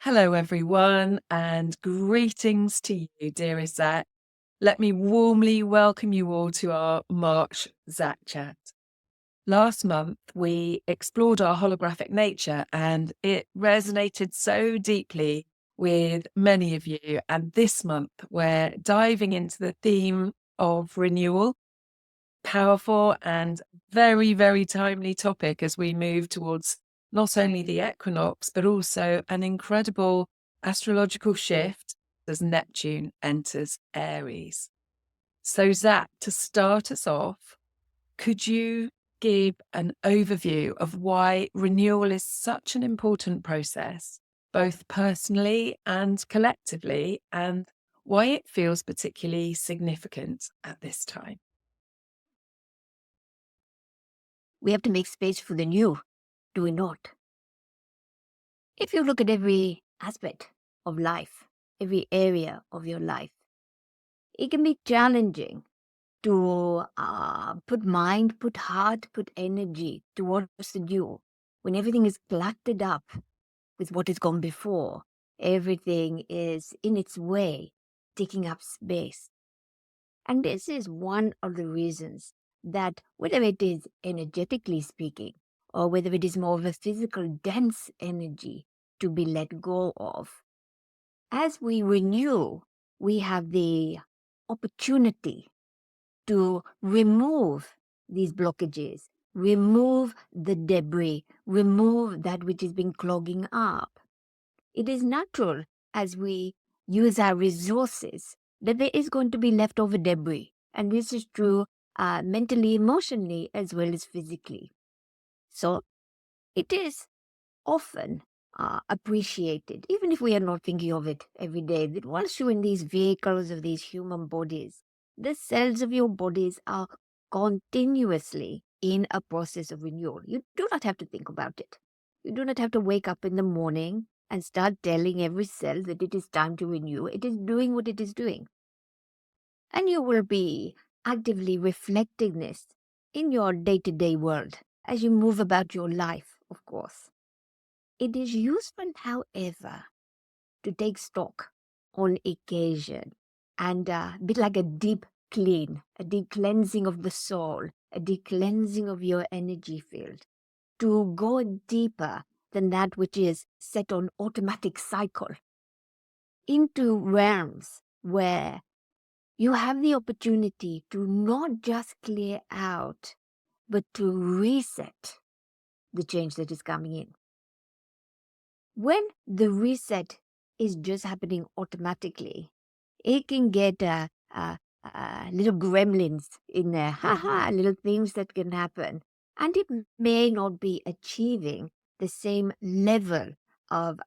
Hello, everyone, and greetings to you, dearest Zach. Let me warmly welcome you all to our March Zach Chat. Last month, we explored our holographic nature, and it resonated so deeply with many of you. And this month, we're diving into the theme of renewal, powerful and very, very timely topic as we move towards not only the equinox, but also an incredible astrological shift as Neptune enters Aries. So, Zach, to start us off, could you give an overview of why renewal is such an important process, both personally and collectively, and why it feels particularly significant at this time? We have to make space for the new, do we not? If you look at every aspect of life, every area of your life, it can be challenging to put mind, put heart, put energy towards the new when everything is cluttered up with what has gone before. Everything is in its way, taking up space. And this is one of the reasons that whether it is energetically speaking or whether it is more of a physical dense energy to be let go of, as we renew, we have the opportunity to remove these blockages, remove the debris, remove that which has been clogging up. It is natural as we use our resources that there is going to be leftover debris. And this is true mentally, emotionally, as well as physically. So it is often appreciated, even if we are not thinking of it every day, that once you're in these vehicles of these human bodies, the cells of your bodies are continuously in a process of renewal. You do not have to think about it. You do not have to wake up in the morning and start telling every cell that it is time to renew. It is doing what it is doing. And you will be actively reflecting this in your day-to-day world as you move about your life, of course. It is useful, however, to take stock on occasion and be like a deep clean, a deep cleansing of the soul, a deep cleansing of your energy field, to go deeper than that which is set on automatic cycle into realms where you have the opportunity to not just clear out, but to reset the change that is coming in. When the reset is just happening automatically, it can get little gremlins in there, little things that can happen. And it may not be achieving the same level of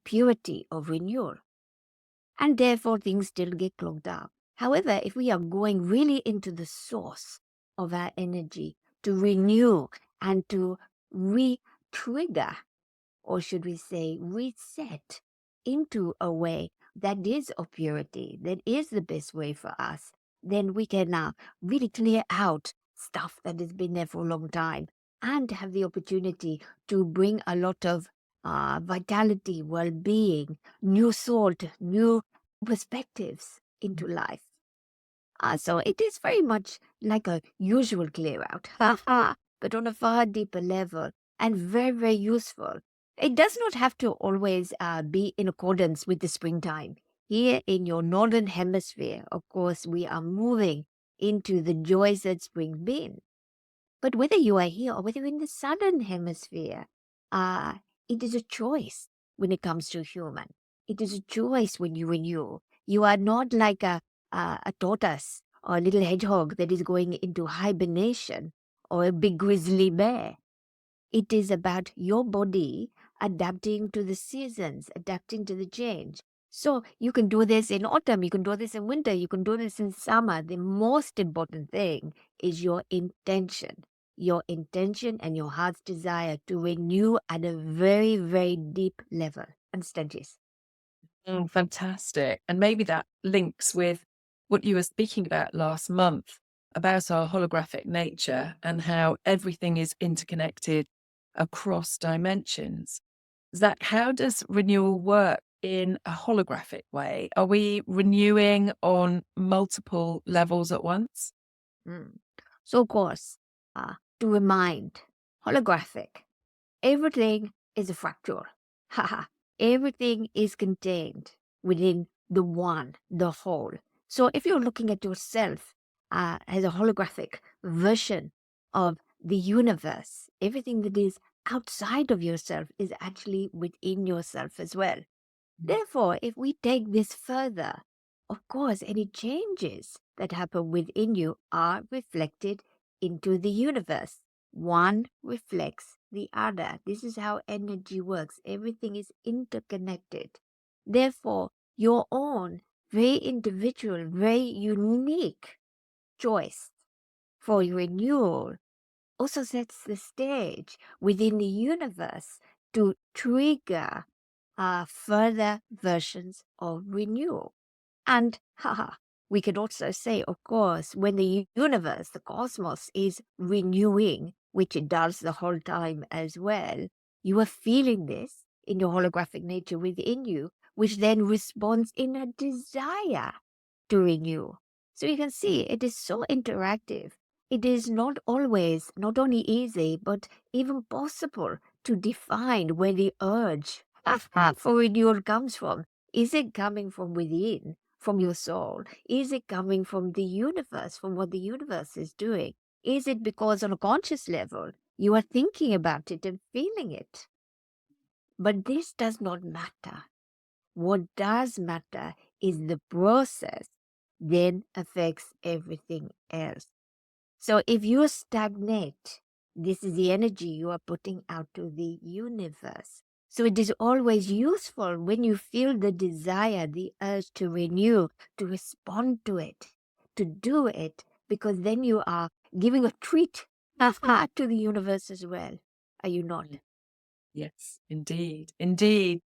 purity of renewal. And therefore, things still get clogged up. However, if we are going really into the source of our energy to renew and to re-trigger, or should we say reset into a way that is of purity, that is the best way for us, then we can really clear out stuff that has been there for a long time and have the opportunity to bring a lot of vitality, well-being, new thought, new perspectives into life. So it is very much like a usual clear out, but on a far deeper level and very, very useful. It does not have to always be in accordance with the springtime. Here in your northern hemisphere, of course, we are moving into the joys that spring brings. But whether you are here or whether you're in the southern hemisphere, it is a choice when it comes to human. It is a choice when you renew. You are not like a tortoise or a little hedgehog that is going into hibernation or a big grizzly bear. It is about your body adapting to the seasons, adapting to the change. So you can do this in autumn, you can do this in winter, you can do this in summer. The most important thing is your intention and your heart's desire to renew at a very, very deep level. Understand, yes? Fantastic. And maybe that links with what you were speaking about last month about our holographic nature and how everything is interconnected across dimensions. Zach, how does renewal work in a holographic way? Are we renewing on multiple levels at once? Mm. So, of course, to remind, holographic, everything is a fractal. Haha, everything is contained within the one, the whole. So, if you're looking at yourself as a holographic version of the universe, everything that is outside of yourself is actually within yourself as well. Therefore, if we take this further, of course, any changes that happen within you are reflected into the universe. One reflects the other. This is how energy works. Everything is interconnected. Therefore, your own very individual, very unique choice for renewal also sets the stage within the universe to trigger further versions of renewal. And haha, we could also say, of course, when the universe, the cosmos, is renewing, which it does the whole time as well, you are feeling this in your holographic nature within you, which then responds in a desire to renew. So you can see it is so interactive. It is not always, not only easy, but even possible to define where the urge for renewal comes from. Is it coming from within, from your soul? Is it coming from the universe, from what the universe is doing? Is it because on a conscious level you are thinking about it and feeling it? But this does not matter. What does matter is the process then affects everything else. So if you stagnate, this is the energy you are putting out to the universe. So it is always useful when you feel the desire, the urge to renew, to respond to it, to do it, because then you are giving a treat to the universe as well. Are you not? Yes, indeed. Indeed.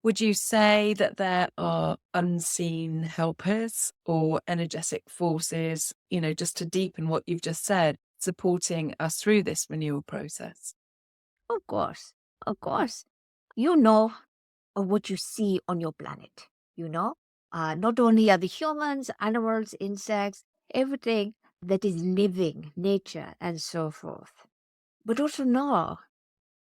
Would you say that there are unseen helpers or energetic forces, just to deepen what you've just said, supporting us through this renewal process? Of course. Of course. You know of what you see on your planet. You know, not only are the humans, animals, insects, everything that is living, nature, and so forth, but also know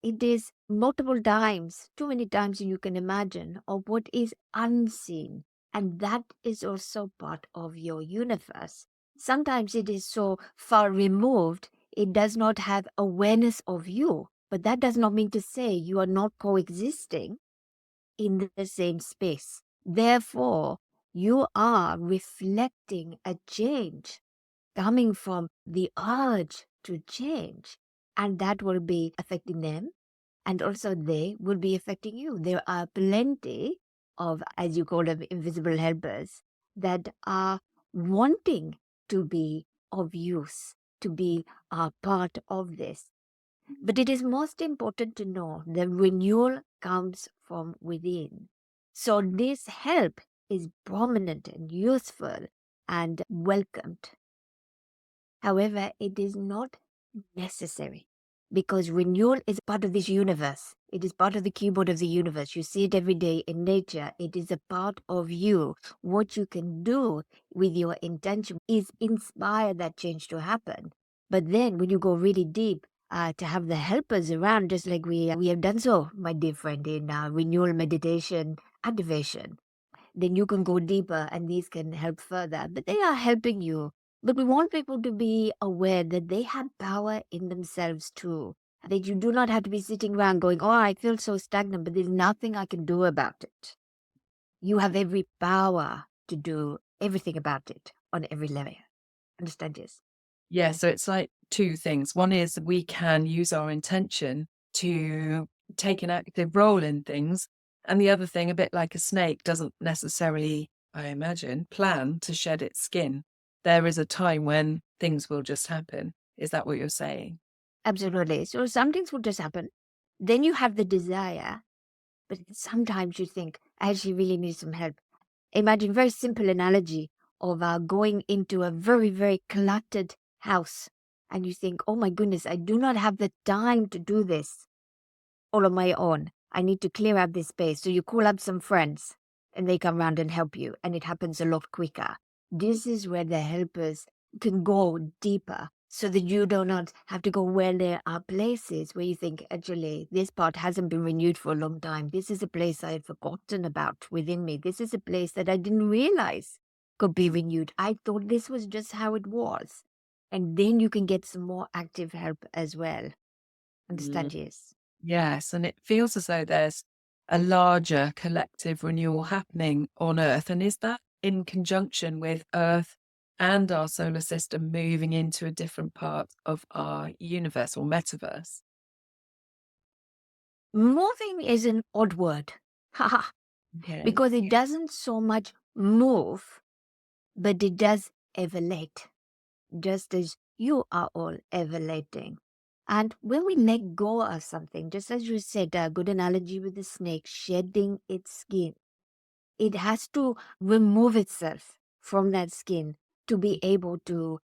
it is multiple times, too many times you can imagine, of what is unseen. And that is also part of your universe. Sometimes it is so far removed, it does not have awareness of you. But that does not mean to say you are not coexisting in the same space. Therefore, you are reflecting a change coming from the urge to change. And that will be affecting them. And also they will be affecting you. There are plenty of, as you call them, invisible helpers that are wanting to be of use, to be a part of this. But it is most important to know the renewal comes from within. So this help is prominent and useful and welcomed. However, it is not necessary because renewal is part of this universe. It is part of the keyboard of the universe. You see it every day in nature. It is a part of you. What you can do with your intention is inspire that change to happen. But then when you go really deep, to have the helpers around, just like we have done so, my dear friend, in renewal meditation activation, then you can go deeper and these can help further. But they are helping you. But we want people to be aware that they have power in themselves too. That you do not have to be sitting around going, oh, I feel so stagnant, but there's nothing I can do about it. You have every power to do everything about it on every level. Understand this? Yeah, so it's like two things. One is we can use our intention to take an active role in things. And the other thing, a bit like a snake, doesn't necessarily, I imagine, plan to shed its skin. There is a time when things will just happen. Is that what you're saying? Absolutely. So some things will just happen. Then you have the desire, but sometimes you think, I actually really need some help. Imagine a very simple analogy of going into a very, very cluttered house. And you think, oh my goodness, I do not have the time to do this all on my own. I need to clear out this space. So you call up some friends and they come round and help you, and it happens a lot quicker. This is where the helpers can go deeper so that you do not have to go where there are places where you think, actually, this part hasn't been renewed for a long time. This is a place I had forgotten about within me. This is a place that I didn't realize could be renewed. I thought this was just how it was. And then you can get some more active help as well. Mm. Understand? Yes. Yes, and it feels as though there's a larger collective renewal happening on Earth. And is that in conjunction with Earth and our solar system moving into a different part of our universe or metaverse? Moving is an odd word. Haha. Okay. Because it doesn't so much move, but it does evolate, just as you are all evoluting. And when we let go of something, just as you said, a good analogy with the snake shedding its skin, it has to remove itself from that skin to be able to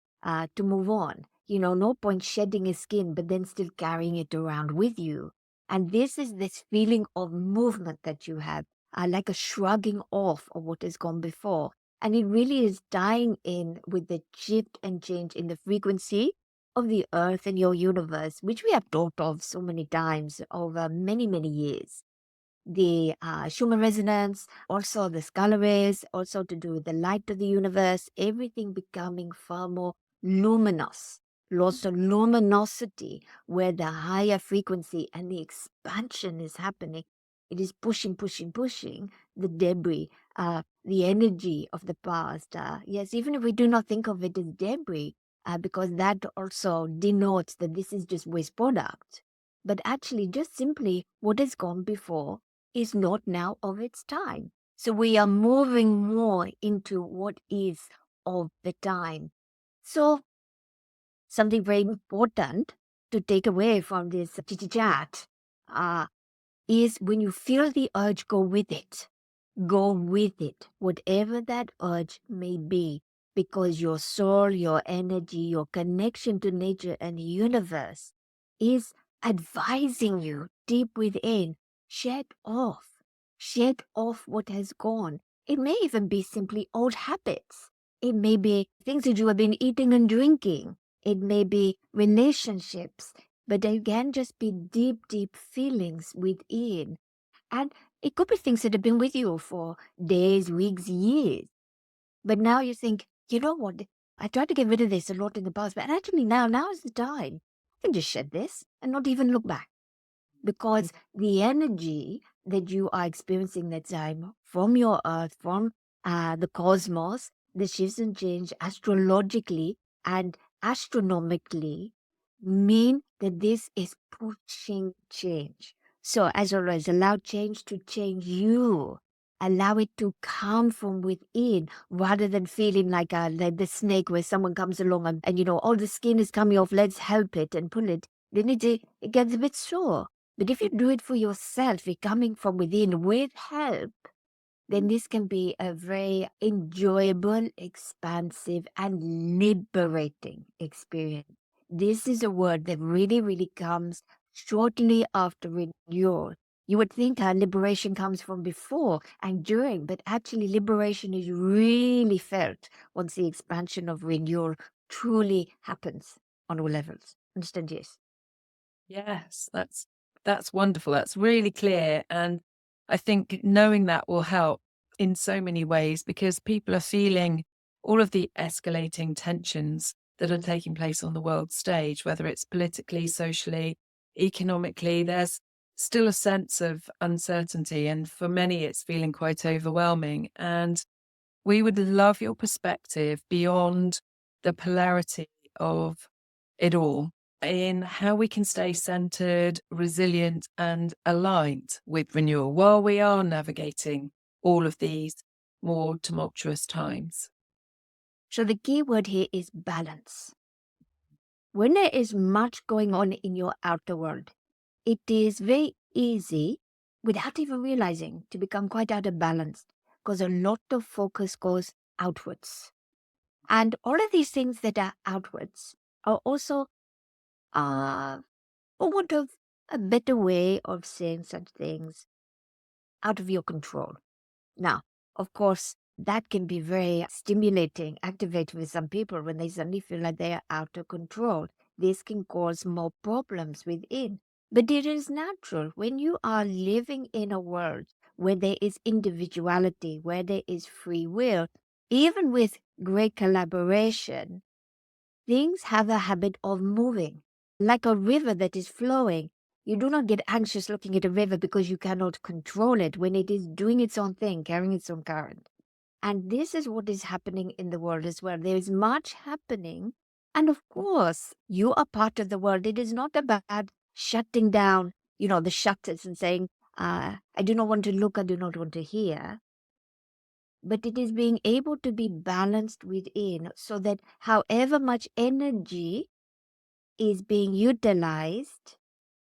move on. You know, no point shedding a skin, but then still carrying it around with you. And this is this feeling of movement that you have, like a shrugging off of what has gone before. And it really is tying in with the shift and change in the frequency of the earth and your universe, which we have talked of so many times over many, many years. The Schumann resonance, also the scalar rays, also to do with the light of the universe, everything becoming far more luminous. Lots of luminosity, where the higher frequency and the expansion is happening. It is pushing, pushing, pushing the debris, the energy of the past. Yes, even if we do not think of it as debris, because that also denotes that this is just waste product. But actually, just simply what has gone before is not now of its time. So we are moving more into what is of the time. So something very important to take away from this chit chat is when you feel the urge, go with it. Go with it, whatever that urge may be, because your soul, your energy, your connection to nature and the universe is advising you deep within, shed off. Shed off what has gone. It may even be simply old habits. It may be things that you have been eating and drinking. It may be relationships, but they can just be deep, deep feelings within. And it could be things that have been with you for days, weeks, years. But now you think, you know what? I tried to get rid of this a lot in the past, but actually now is the time. I can just shed this and not even look back. Because the energy that you are experiencing that time from your earth, from the cosmos, the shifts and change astrologically and astronomically mean that this is pushing change. So, as always, allow change to change you. Allow it to come from within rather than feeling like the snake where someone comes along and, you know, all the skin is coming off, let's help it and pull it. Then it gets a bit sore. But if you do it for yourself, it coming from within with help, then this can be a very enjoyable, expansive, and liberating experience. This is a word that really, really comes shortly after renewal. You would think liberation comes from before and during, but actually liberation is really felt once the expansion of renewal truly happens on all levels. Understand? Yes. Yes, that's wonderful. That's really clear. And I think knowing that will help in so many ways because people are feeling all of the escalating tensions that are taking place on the world stage, whether it's politically, socially, economically. There's still a sense of uncertainty. And for many, it's feeling quite overwhelming. And we would love your perspective beyond the polarity of it all in how we can stay centered, resilient, and aligned with renewal while we are navigating all of these more tumultuous times. So the key word here is balance. When there is much going on in your outer world, it is very easy, without even realizing, to become quite out of balance because a lot of focus goes outwards. And all of these things that are outwards are also, for want of a better way of saying such things, out of your control. Now, of course, that can be very stimulating, activating with some people when they suddenly feel like they are out of control. This can cause more problems within. But it is natural when you are living in a world where there is individuality, where there is free will, even with great collaboration, things have a habit of moving. Like a river that is flowing, you do not get anxious looking at a river because you cannot control it when it is doing its own thing, carrying its own current. And this is what is happening in the world as well. There is much happening. And of course, you are part of the world. It is not about shutting down, the shutters and saying, I do not want to look, I do not want to hear. But it is being able to be balanced within so that however much energy is being utilized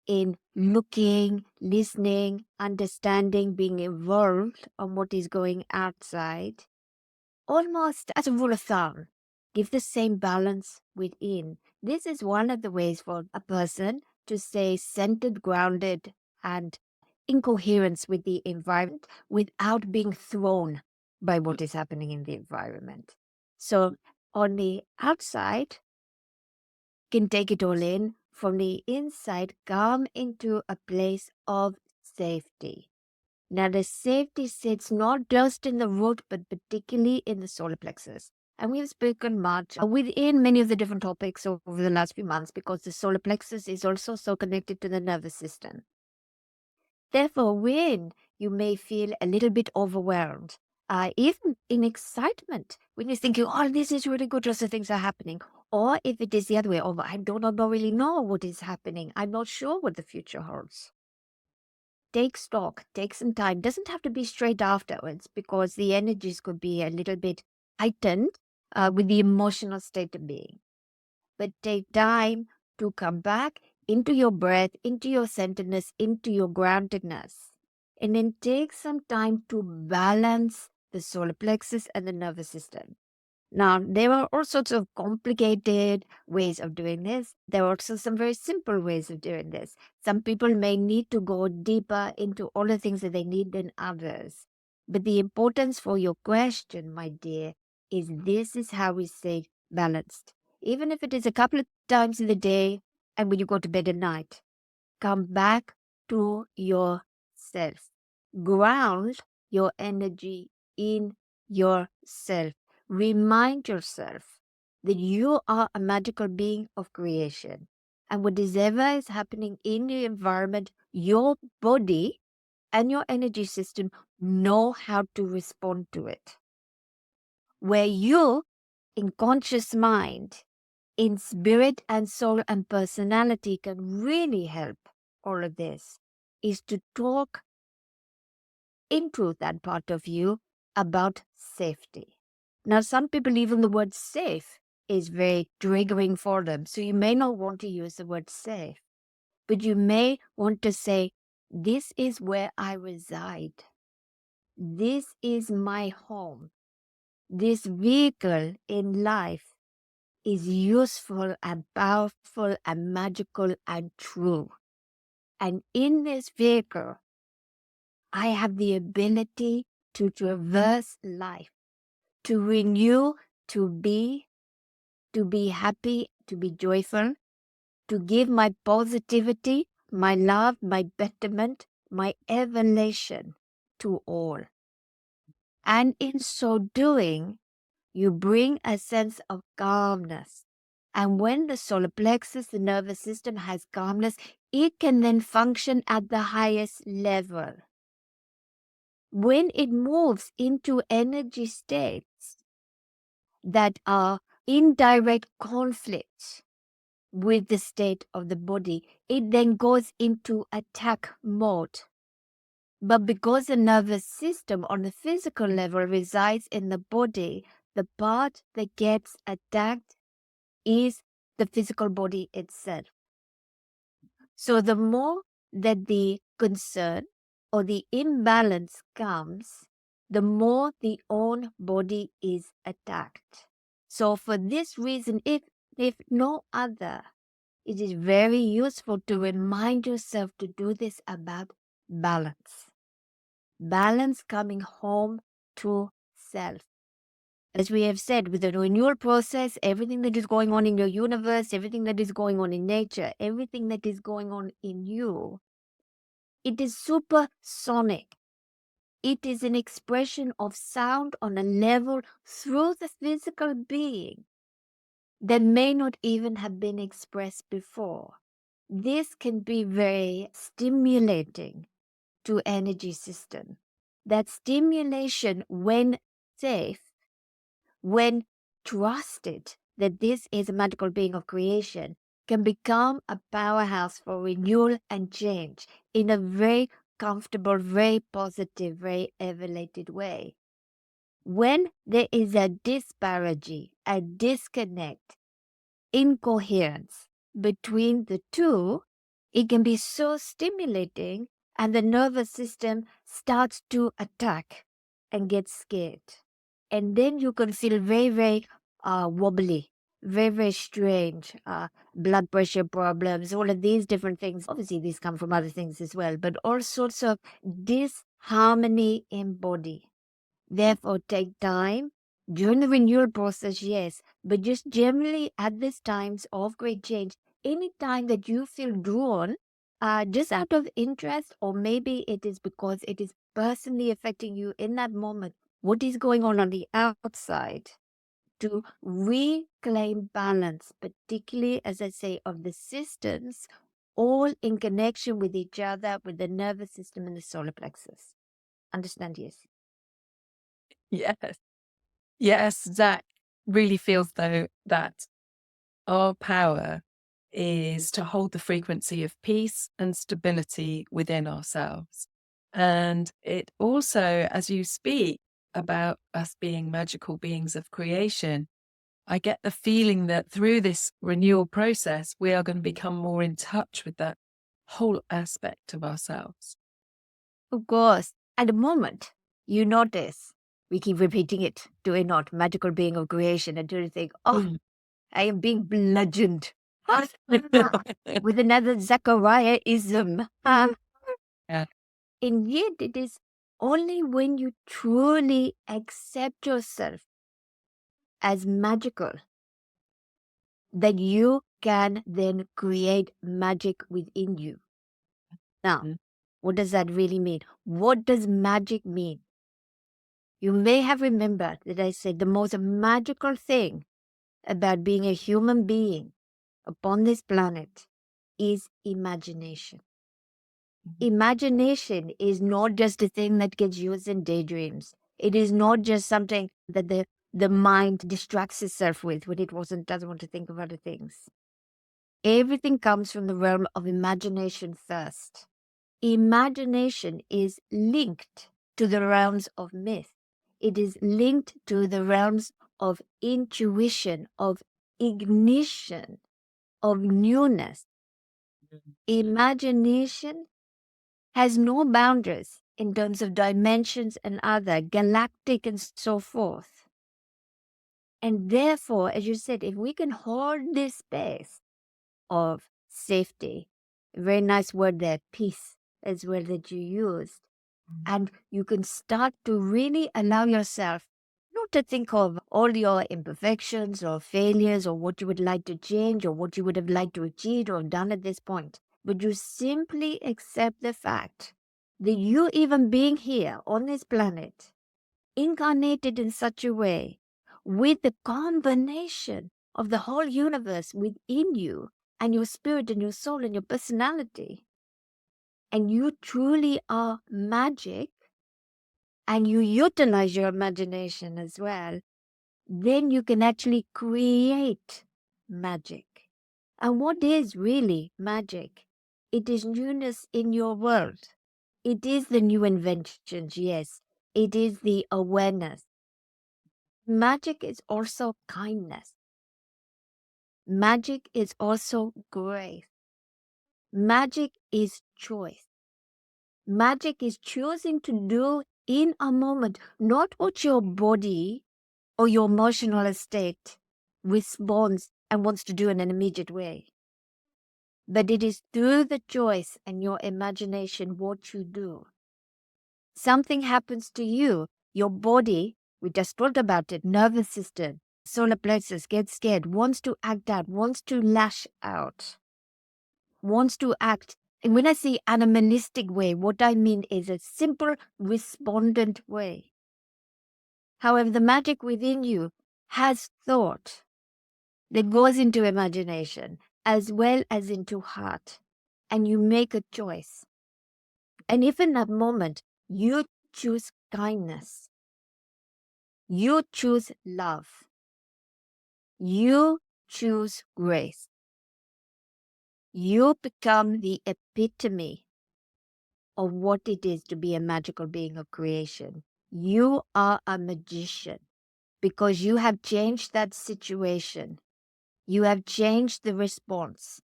in looking, listening, understanding, being involved on what is going outside, almost as a rule of thumb, give the same balance within. This is one of the ways for a person to stay centered, grounded, and in coherence with the environment without being thrown by what is happening in the environment. So on the outside, can take it all in. From the inside, come into a place of safety. Now, the safety sits not just in the root, but particularly in the solar plexus. And we have spoken much within many of the different topics over the last few months because the solar plexus is also so connected to the nervous system. Therefore, when you may feel a little bit overwhelmed, even in excitement, when you're thinking, oh, this is really good, lots of things are happening. Or if it is the other way over, I don't really know what is happening. I'm not sure what the future holds. Take stock, take some time. Doesn't have to be straight afterwards because the energies could be a little bit heightened with the emotional state of being. But take time to come back into your breath, into your centeredness, into your groundedness. And then take some time to balance the solar plexus and the nervous system. Now, there are all sorts of complicated ways of doing this. There are also some very simple ways of doing this. Some people may need to go deeper into all the things that they need than others. But the importance for your question, my dear, is this is how we stay balanced. Even if it is a couple of times in the day and when you go to bed at night, come back to yourself. Ground your energy in yourself. Remind yourself that you are a magical being of creation. And whatever is happening in your environment, your body and your energy system know how to respond to it. Where you, in conscious mind, in spirit and soul and personality, can really help all of this is to talk into that part of you about safety. Now, some people, even the word safe is very triggering for them. So you may not want to use the word safe, but you may want to say, this is where I reside. This is my home. This vehicle in life is useful and powerful and magical and true. And in this vehicle, I have the ability to traverse life, to renew, to be happy, to be joyful, to give my positivity, my love, my betterment, my evalation to all. And in so doing, you bring a sense of calmness. And when the solar plexus, the nervous system, has calmness, it can then function at the highest level. When it moves into energy states that are in direct conflict with the state of the body, it then goes into attack mode. But because the nervous system on the physical level resides in the body, the part that gets attacked is the physical body itself. So the more that the concern or the imbalance comes, the more the own body is attacked. So for this reason, if no other, it is very useful to remind yourself to do this about balance. Balance coming home to self. As we have said, with the renewal process, everything that is going on in your universe, everything that is going on in nature, everything that is going on in you, it is supersonic. It is an expression of sound on a level through the physical being that may not even have been expressed before. This can be very stimulating to energy system. That stimulation, when safe, when trusted that this is a magical being of creation, can become a powerhouse for renewal and change in a very comfortable, very positive, very elevated way. When there is a disparity, a disconnect, incoherence between the two, it can be so stimulating and the nervous system starts to attack and get scared. And then you can feel very, very wobbly, very, very strange, blood pressure problems, all of these different things. Obviously, these come from other things as well, but all sorts of disharmony in body. Therefore, take time during the renewal process, yes, but just generally at these times of great change, any time that you feel drawn, just out of interest, or maybe it is because it is personally affecting you in that moment, what is going on the outside, to reclaim balance, particularly, as I say, of the systems, all in connection with each other, with the nervous system and the solar plexus. Understand? Yes. Yes. Yes, Zach really feels though that our power is to hold the frequency of peace and stability within ourselves. And it also, as you speak about us being magical beings of creation, I get the feeling that through this renewal process, we are going to become more in touch with that whole aspect of ourselves. Of course. At the moment, you notice, we keep repeating it, do we not? Magical being of creation, until you think, oh, Mm. I am being bludgeoned with another Zachariah-ism. Yeah. And yet, it is only when you truly accept yourself as magical that you can then create magic within you. Now, Mm. what does that really mean? What does magic mean? You may have remembered that I said the most magical thing about being a human being upon this planet is imagination. Imagination is not just a thing that gets used in daydreams. It is not just something that the mind distracts itself with when it doesn't want to think of other things. Everything comes from the realm of imagination first. Imagination is linked to the realms of myth. It is linked to the realms of intuition, of ignition, of newness. Imagination has no boundaries in terms of dimensions and other, galactic and so forth. And therefore, as you said, if we can hold this space of safety, a very nice word there, peace as well that you used, and you can start to really allow yourself not to think of all your imperfections or failures or what you would like to change or what you would have liked to achieve or done at this point, but you simply accept the fact that you even being here on this planet, incarnated in such a way, with the combination of the whole universe within you and your spirit and your soul and your personality, and you truly are magic, and you utilize your imagination as well, then you can actually create magic. And what is really magic? It is newness in your world. It is the new inventions, yes. It is the awareness. Magic is also kindness. Magic is also grace. Magic is choice. Magic is choosing to do in a moment, not what your body or your emotional state responds and wants to do in an immediate way. but it is through the choice and your imagination what you do. Something happens to you, your body, we just talked about it, nervous system, solar plexus gets scared, wants to act out, wants to lash out, wants to act. And when I say animalistic way, what I mean is a simple respondent way. However, the magic within you has thought that goes into imagination as well as into heart. And you make a choice. And if in that moment you choose kindness, you choose love, you choose grace, you become the epitome of what it is to be a magical being of creation. You are a magician because you have changed that situation. You have changed the response.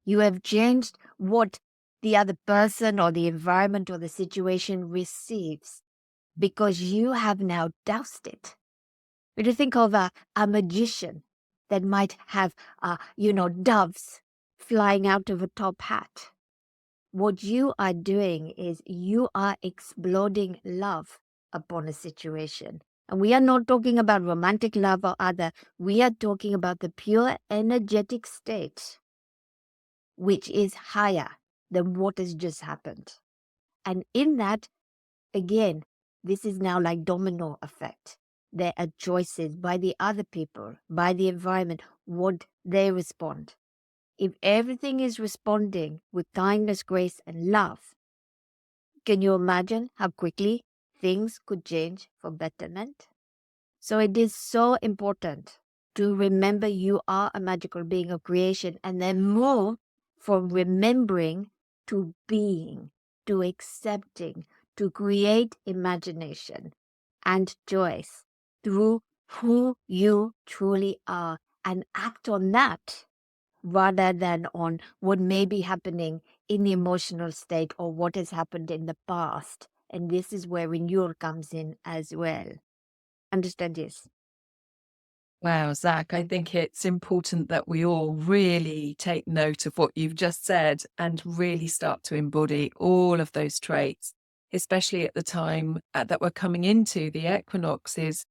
You have changed what the other person or the environment or the situation receives because you have now doused it. But you think of a magician that might have, doves flying out of a top hat. What you are doing is you are exploding love upon a situation. And we are not talking about romantic love or other. We are talking about the pure energetic state, which is higher than what has just happened. And in that, again, this is now like domino effect. There are choices by the other people, by the environment, what they respond. If everything is responding with kindness, grace, and love, can you imagine how quickly things could change for betterment? So it is so important to remember you are a magical being of creation and then move from remembering to being, to accepting, to create imagination and choice through who you truly are and act on that rather than on what may be happening in the emotional state or what has happened in the past. And this is where renewal comes in as well. Understand? Yes. Wow, Zach, I think it's important that we all really take note of what you've just said and really start to embody all of those traits, especially at the time that we're coming into. The equinox is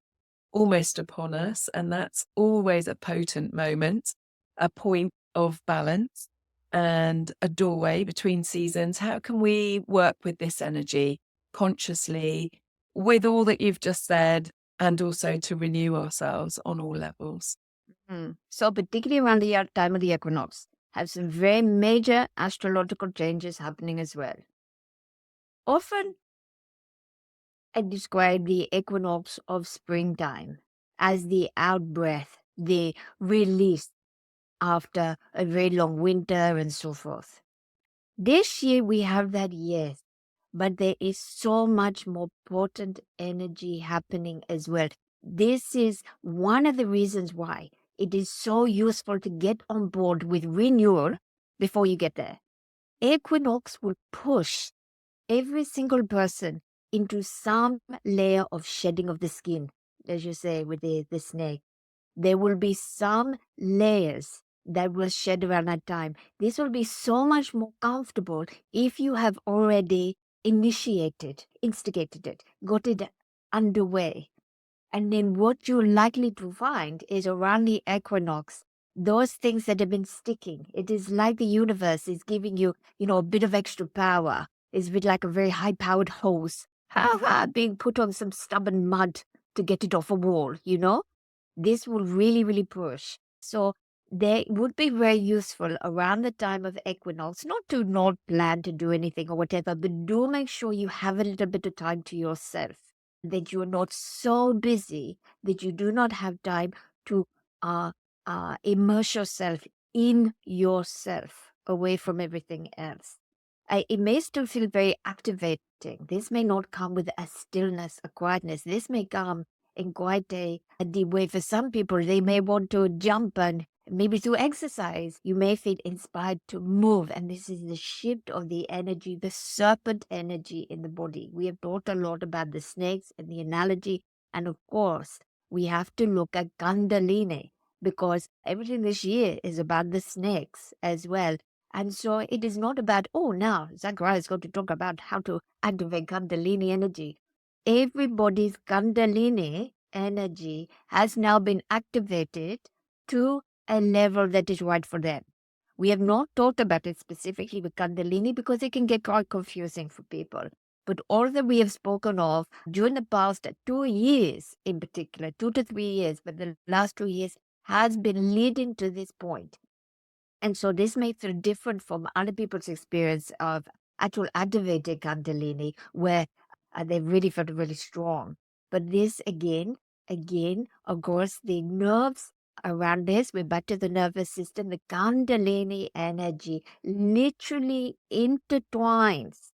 almost upon us, and that's always a potent moment, a point of balance and a doorway between seasons. How can we work with this energy consciously with all that you've just said and also to renew ourselves on all levels? So, particularly around the time of the equinox, have some very major astrological changes happening as well. Often, I describe the equinox of springtime as the out breath, the release after a very long winter and so forth. This year we have that, yes, but there is so much more potent energy happening as well. This is one of the reasons why it is so useful to get on board with renewal before you get there. Equinox will push every single person into some layer of shedding of the skin, as you say with the snake. There will be some layers that will shed around that time. This will be so much more comfortable if you have already initiated, instigated it, got it underway. And then what you're likely to find is around the equinox, those things that have been sticking. It is like the universe is giving you, a bit of extra power. It's a bit like a very high-powered hose, being put on some stubborn mud to get it off a wall, This will really, really push. So they would be very useful around the time of equinox, not to not plan to do anything or whatever, but do make sure you have a little bit of time to yourself, that you're not so busy that you do not have time to immerse yourself in yourself away from everything else. It may still feel very activating. This may not come with a stillness, a quietness. This may come in quite a deep way. For some people, they may want to jump, and maybe through exercise, you may feel inspired to move. And this is the shift of the energy, the serpent energy in the body. We have talked a lot about the snakes and the analogy. And of course, we have to look at Kundalini because everything this year is about the snakes as well. And so it is not about, oh, now Zachariah is going to talk about how to activate Kundalini energy. Everybody's Kundalini energy has now been activated to a level that is right for them. We have not talked about it specifically with Kundalini because it can get quite confusing for people. But all that we have spoken of during the past 2 years in particular, 2 to 3 years, but the last 2 years has been leading to this point. And so this makes it different from other people's experience of actual activated Kundalini, where they really felt really strong. But this again, of course, the nerves around this, we're back to the nervous system, the Kundalini energy literally intertwines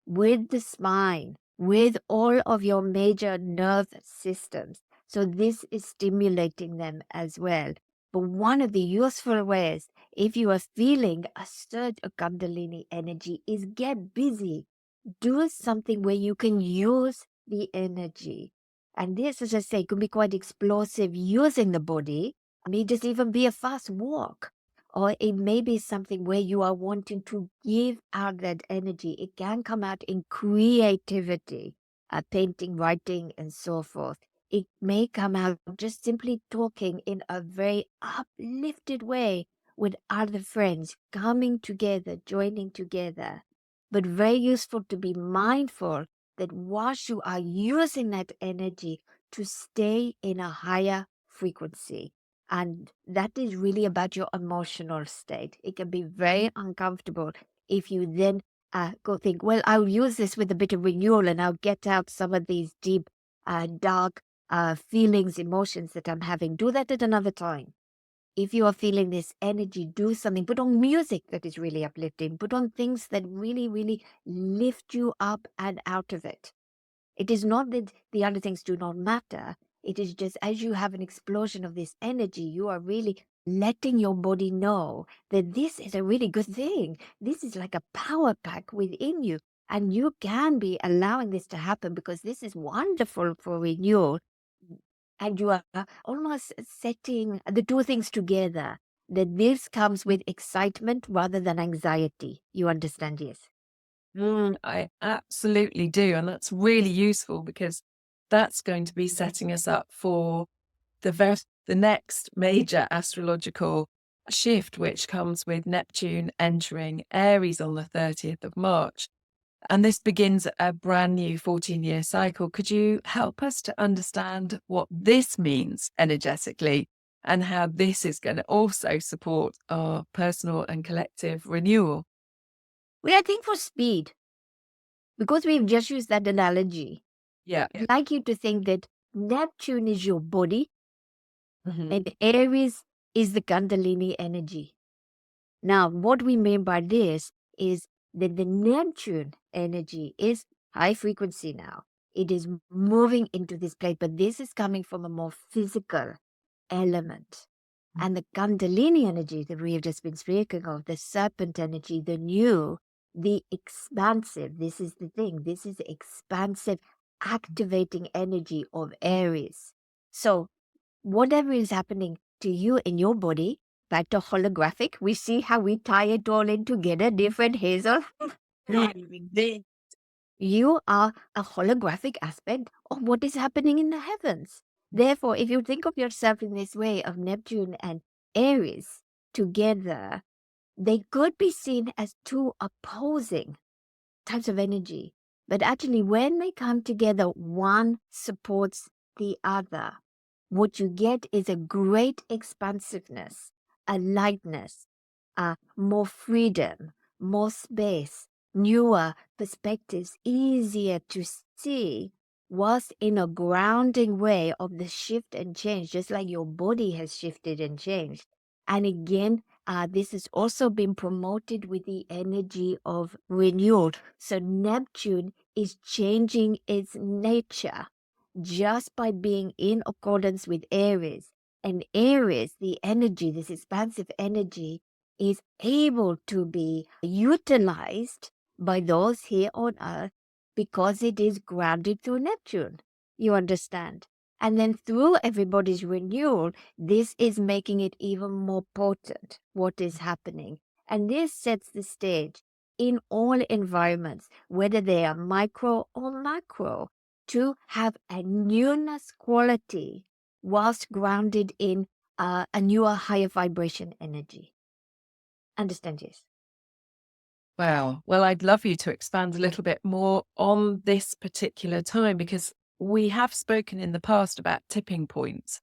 with the spine, with all of your major nerve systems. So this is stimulating them as well. But one of the useful ways, if you are feeling a surge of Kundalini energy, is get busy. Do something where you can use the energy. And this, as I say, can be quite explosive using the body. It may just even be a fast walk. Or it may be something where you are wanting to give out that energy. It can come out in creativity, painting, writing, and so forth. It may come out just simply talking in a very uplifted way with other friends, coming together, joining together. But very useful to be mindful that whilst you are using that energy to stay in a higher frequency. And that is really about your emotional state. It can be very uncomfortable if you then go think, well, I'll use this with a bit of renewal and I'll get out some of these deep, dark feelings, emotions that I'm having. Do that at another time. If you are feeling this energy, do something. Put on music that is really uplifting. Put on things that really, really lift you up and out of it. It is not that the other things do not matter. It is just as you have an explosion of this energy, you are really letting your body know that this is a really good thing. This is like a power pack within you. And you can be allowing this to happen because this is wonderful for renewal. And you are almost setting the two things together. That this comes with excitement rather than anxiety. You understand, yes? I absolutely do. And that's really useful because that's going to be setting us up for the next major astrological shift, which comes with Neptune entering Aries on the 30th of March. And this begins a brand new 14-year cycle. Could you help us to understand what this means energetically and how this is going to also support our personal and collective renewal? Well, I think for speed, because we've just used that analogy, Yeah. I'd like you to think that Neptune is your body Mhm. and Aries is the Kundalini energy. Now, what we mean by this is that the Neptune energy is high frequency now. It is moving into this place, but this is coming from a more physical element. And the Kundalini energy that we have just been speaking of, the serpent energy, the new, the expansive, this is the thing, this is the expansive, activating energy of Aries. So, whatever is happening to you in your body, back to holographic, we see how we tie it all in together, different Hazel. Indeed. You are a holographic aspect of what is happening in the heavens. Therefore, if you think of yourself in this way of Neptune and Aries together, they could be seen as two opposing types of energy. But actually, when they come together, one supports the other. What you get is a great expansiveness, a lightness, more freedom, more space, newer perspectives, easier to see, whilst in a grounding way of the shift and change, just like your body has shifted and changed. And again, this has also been promoted with the energy of renewal. So Neptune is changing its nature just by being in accordance with Aries. And Aries, the energy, this expansive energy, is able to be utilized by those here on Earth because it is grounded through Neptune. You understand? And then through everybody's renewal, this is making it even more potent, what is happening. And this sets the stage in all environments, whether they are micro or macro, to have a newness quality whilst grounded in a newer, higher vibration energy. Understand, yes? Wow. Well, I'd love you to expand a little bit more on this particular time, because we have spoken in the past about tipping points.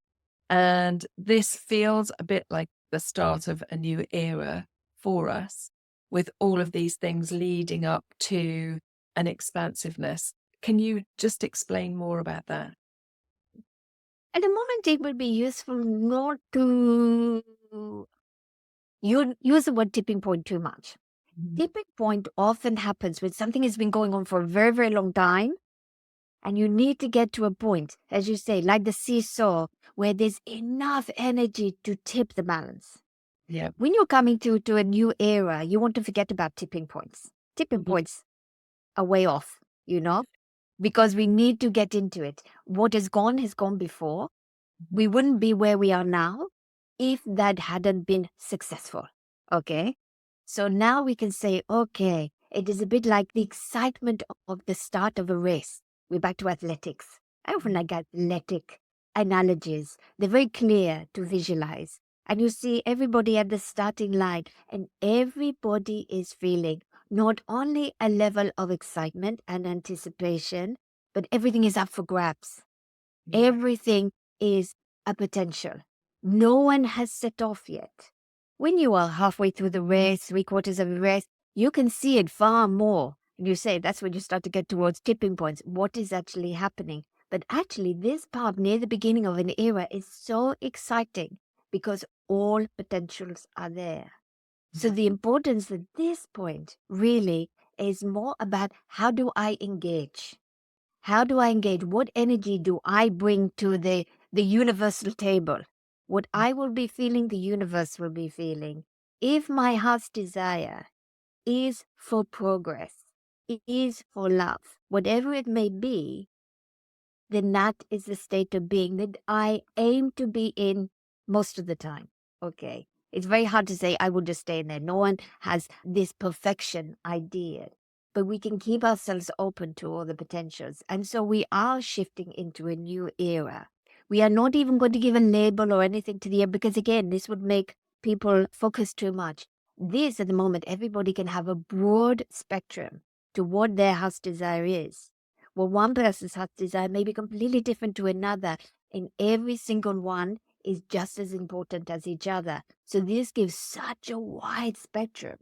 And this feels a bit like the start of a new era for us, with all of these things leading up to an expansiveness. Can you just explain more about that? At the moment, it would be useful not to use the word tipping point too much. Mhm. Tipping point often happens when something has been going on for a very, very long time, and you need to get to a point, as you say, like the seesaw, where there's enough energy to tip the balance. Yeah. When you're coming to a new era, you want to forget about tipping points. Tipping Mhm. points are way off, because we need to get into it. What has gone before. Mhm. We wouldn't be where we are now if that hadn't been successful. Okay. So now we can say, okay, it is a bit like the excitement of the start of a race. We're back to athletics. I often like athletic analogies. They're very clear to visualize. And you see everybody at the starting line, and everybody is feeling not only a level of excitement and anticipation, but everything is up for grabs. Yeah. Everything is a potential. No one has set off yet. When you are halfway through the race, 3/4 of the race, you can see it far more. And you say that's when you start to get towards tipping points. What is actually happening? But actually, this part near the beginning of an era is so exciting because all potentials are there. So the importance at this point really is more about how do I engage? How do I engage? What energy do I bring to the universal table? What I will be feeling, the universe will be feeling. If my heart's desire is for progress, it is for love, whatever it may be, then that is the state of being that I aim to be in most of the time. Okay. It's very hard to say I will just stay in there. No one has this perfection idea, but we can keep ourselves open to all the potentials. And so we are shifting into a new era. We are not even going to give a label or anything to the air because, again, this would make people focus too much. This, at the moment, everybody can have a broad spectrum to what their house desire is. Well, one person's heart desire may be completely different to another, and every single one is just as important as each other. So this gives such a wide spectrum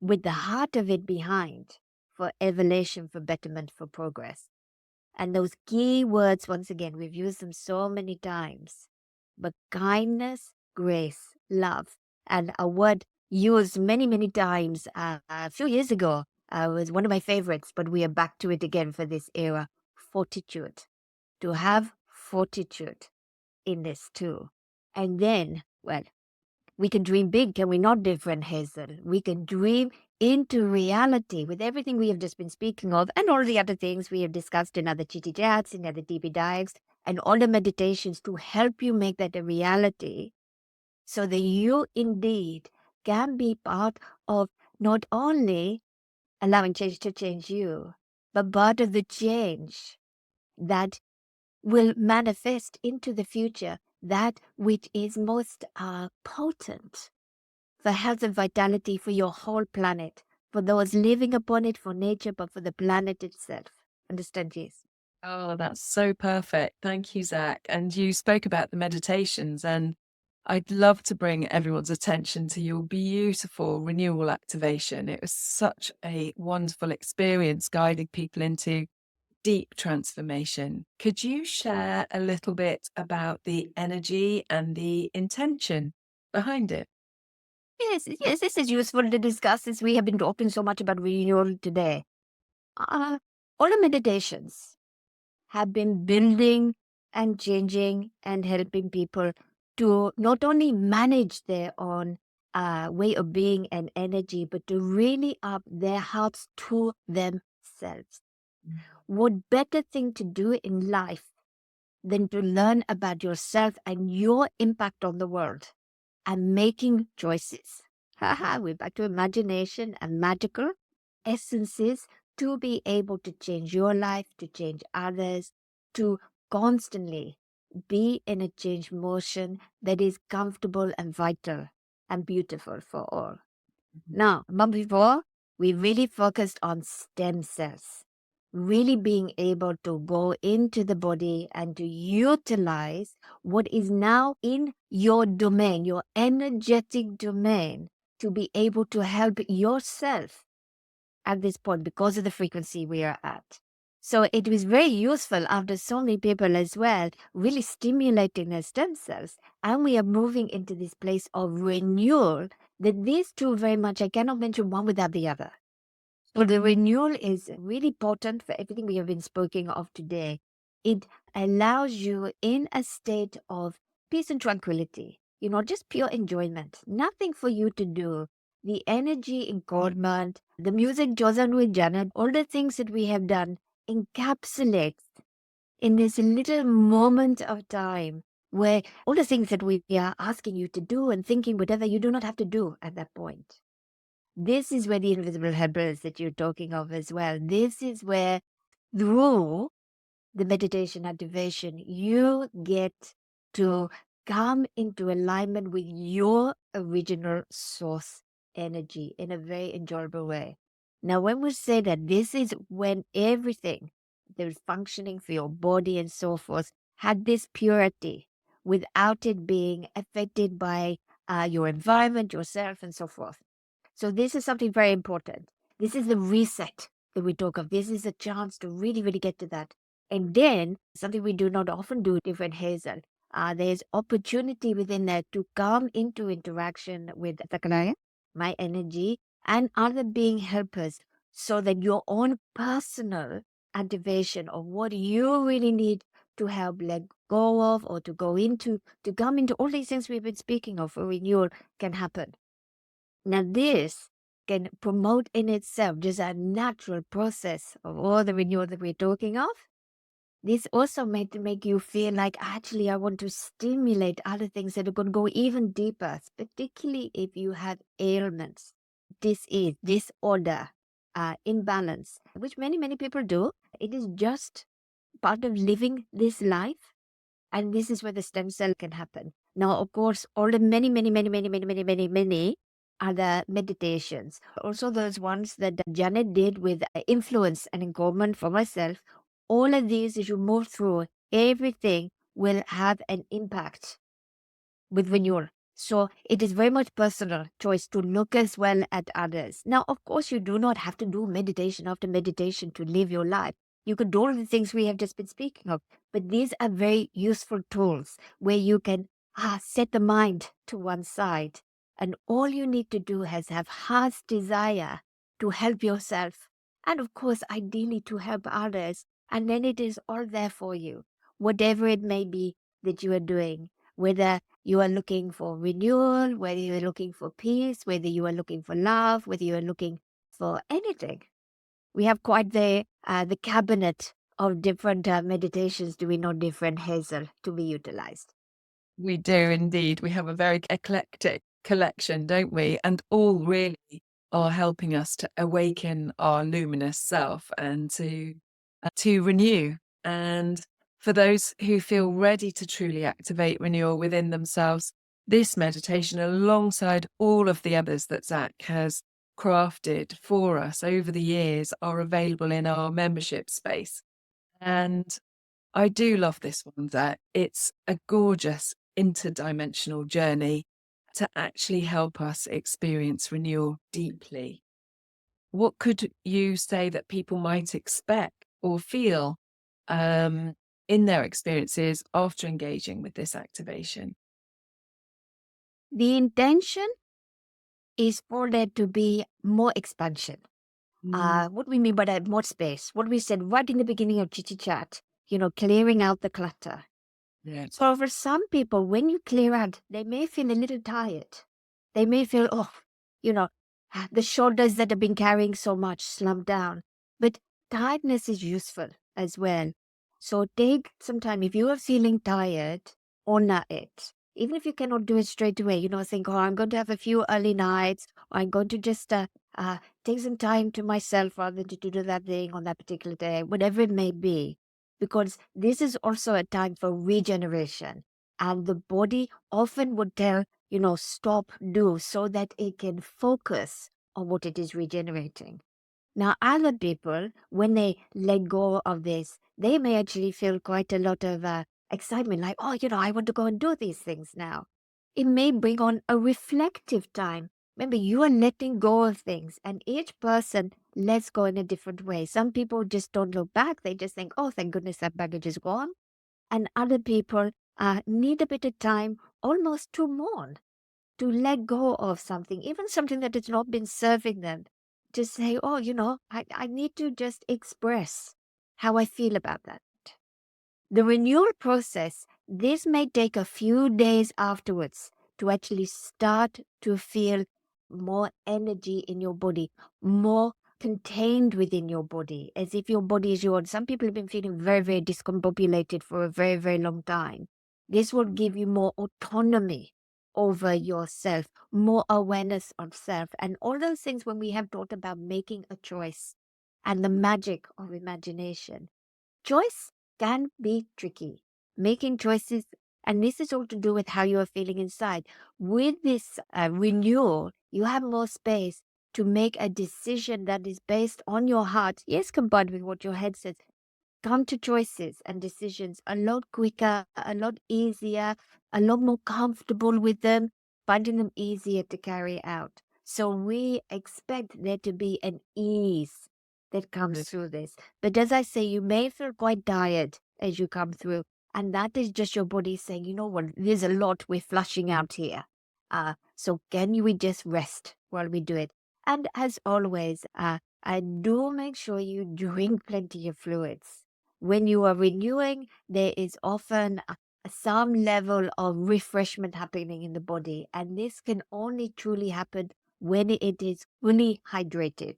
with the heart of it behind for evolution, for betterment, for progress. And those key words, once again, we've used them so many times, but kindness, grace, love, and a word used many, many times a few years ago was one of my favorites, but we are back to it again for this era. Fortitude. To have fortitude in this too. And then, well, we can dream big, can we not, dear friend Hazel? We can dream into reality with everything we have just been speaking of and all the other things we have discussed in other chitty chats, in other deeper dives, and all the meditations to help you make that a reality so that you indeed can be part of not only allowing change to change you, but part of the change that will manifest into the future that which is most potent for health and vitality for your whole planet, for those living upon it, for nature, but for the planet itself. Understand, yes? Oh, that's so perfect. Thank you, Zach. And you spoke about the meditations, and I'd love to bring everyone's attention to your beautiful renewal activation. It was such a wonderful experience guiding people into deep transformation. Could you share a little bit about the energy and the intention behind it? Yes, this is useful to discuss as we have been talking so much about renewal today. All the meditations have been building and changing and helping people to not only manage their own way of being and energy, but to really up their hearts to themselves. What better thing to do in life than to learn about yourself and your impact on the world and making choices? We're back to imagination and magical essences to be able to change your life, to change others, to constantly be in a change motion that is comfortable and vital and beautiful for all. Now, month before, we really focused on stem cells, really being able to go into the body and to utilize what is now in your domain, your energetic domain, to be able to help yourself at this point because of the frequency we are at. So it was very useful after so many people as well, really stimulating their stem cells. And we are moving into this place of renewal that these two very much, I cannot mention one without the other. So the renewal is really potent for everything we have been speaking of today. It allows you in a state of peace and tranquility, just pure enjoyment, nothing for you to do. The energy involvement, the music chosen with Janet, all the things that we have done encapsulates in this little moment of time where all the things that we are asking you to do and thinking whatever you do not have to do at that point. This is where the invisible helpers that you're talking of as well. This is where through the meditation activation, you get to come into alignment with your original source energy in a very enjoyable way. Now, when we say that this is when everything that is functioning for your body and so forth had this purity without it being affected by your environment, yourself, and so forth. So this is something very important. This is the reset that we talk of. This is a chance to really, really get to that. And then something we do not often do, different Hazel. There's opportunity within that to come into interaction with the client, my energy, and other being helpers so that your own personal activation of what you really need to help let go of or to go into, to come into all these things we've been speaking of for renewal can happen. Now, this can promote in itself just a natural process of all the renewal that we're talking of. This also might make you feel like, actually, I want to stimulate other things that are going to go even deeper, particularly if you have ailments, disease, disorder, imbalance, which many, many people do. It is just part of living this life. And this is where the stem cell can happen. Now, of course, all the many other meditations, also those ones that Janet did with influence and engagement for myself, all of these, as you move through, everything will have an impact with renewal. So it is very much personal choice to look as well at others. Now, of course, you do not have to do meditation after meditation to live your life. You could do all the things we have just been speaking of, but these are very useful tools where you can set the mind to one side. And all you need to do is have heart's desire to help yourself. And of course, ideally to help others. And then it is all there for you, whatever it may be that you are doing, whether you are looking for renewal, whether you are looking for peace, whether you are looking for love, whether you are looking for anything. We have quite the cabinet of different meditations, do we know, different Hazel to be utilized. We do indeed. We have a very eclectic collection, don't we? And all really are helping us to awaken our luminous self and to renew. And for those who feel ready to truly activate renewal within themselves, this meditation, alongside all of the others that Zach has crafted for us over the years, are available in our membership space. And I do love this one, Zach. It's a gorgeous interdimensional journey to actually help us experience renewal deeply. What could you say that people might expect or feel in their experiences after engaging with this activation? The intention is for there to be more expansion. What we mean by that, more space, what we said right in the beginning of Chitty Chat, clearing out the clutter. Yeah. So for some people, when you clear out, they may feel a little tired. They may feel, the shoulders that have been carrying so much slumped down. But tiredness is useful as well. So take some time. If you are feeling tired, honor it. Even if you cannot do it straight away, think, oh, I'm going to have a few early nights, or I'm going to just take some time to myself rather than to do that thing on that particular day, whatever it may be. Because this is also a time for regeneration. And the body often would tell, stop, do, so that it can focus on what it is regenerating. Now, other people, when they let go of this, they may actually feel quite a lot of excitement, like, oh, I want to go and do these things now. It may bring on a reflective time. Remember, you are letting go of things, and each person lets go in a different way. Some people just don't look back. They just think, oh, thank goodness that baggage is gone. And other people need a bit of time almost to mourn, to let go of something, even something that has not been serving them, to say, oh, I need to just express how I feel about that. The renewal process, this may take a few days afterwards to actually start to feel more energy in your body, more contained within your body, as if your body is yours. Some people have been feeling very, very discombobulated for a very, very long time. This will give you more autonomy over yourself, more awareness of self, and all those things when we have thought about making a choice and the magic of imagination. Choice can be tricky. Making choices, and this is all to do with how you are feeling inside. With this renewal, you have more space to make a decision that is based on your heart, yes, combined with what your head says. Come to choices and decisions a lot quicker, a lot easier, a lot more comfortable with them, finding them easier to carry out. So we expect there to be an ease that comes through this. But as I say, you may feel quite tired as you come through. And that is just your body saying, you know what, there's a lot we're flushing out here. So can we just rest while we do it? And as always, I do make sure you drink plenty of fluids. When you are renewing, there is often some level of refreshment happening in the body. And this can only truly happen when it is fully hydrated.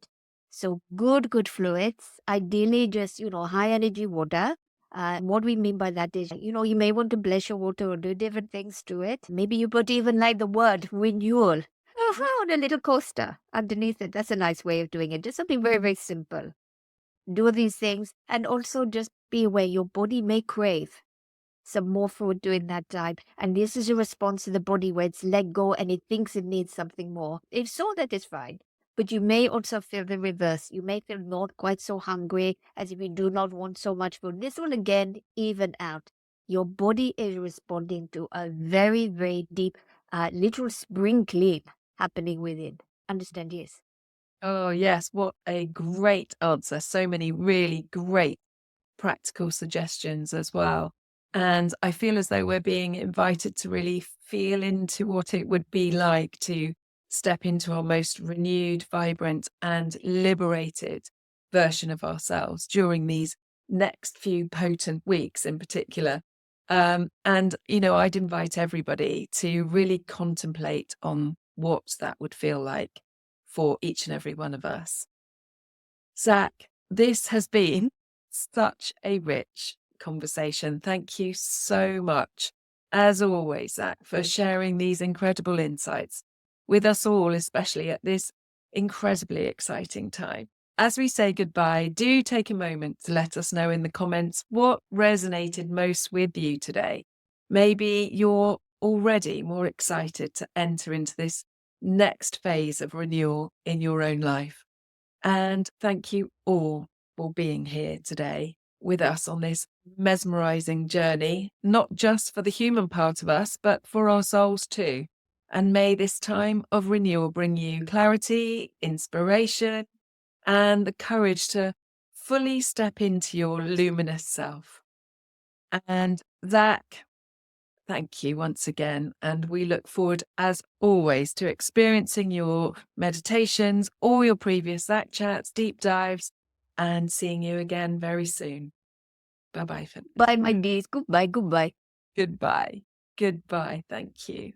So good fluids, ideally just, high energy water. What we mean by that is, you may want to bless your water or do different things to it. Maybe you put even like the word renewal on a little coaster underneath it. That's a nice way of doing it. Just something very, very simple. Do these things and also just be aware your body may crave some more food during that time. And this is a response to the body where it's let go and it thinks it needs something more. If so, that is fine. But you may also feel the reverse. You may feel not quite so hungry as if you do not want so much food. This will again even out. Your body is responding to a very, very deep, literal spring clean happening within. Understand? Yes. Oh, yes. What a great answer. So many really great practical suggestions as well. And I feel as though we're being invited to really feel into what it would be like to step into our most renewed, vibrant, and liberated version of ourselves during these next few potent weeks in particular. And, I'd invite everybody to really contemplate on what that would feel like for each and every one of us. Zach, this has been such a rich conversation. Thank you so much, as always, Zach, for sharing these incredible insights with us all, especially at this incredibly exciting time. As we say goodbye, do take a moment to let us know in the comments what resonated most with you today. Maybe you're already more excited to enter into this next phase of renewal in your own life. And thank you all for being here today with us on this mesmerizing journey, not just for the human part of us, but for our souls too. And may this time of renewal bring you clarity, inspiration, and the courage to fully step into your luminous self. And Zach, thank you once again. And we look forward, as always, to experiencing your meditations, all your previous Zach chats, deep dives, and seeing you again very soon. Bye bye for now. Bye, my dears. Goodbye. Goodbye. Goodbye. Thank you.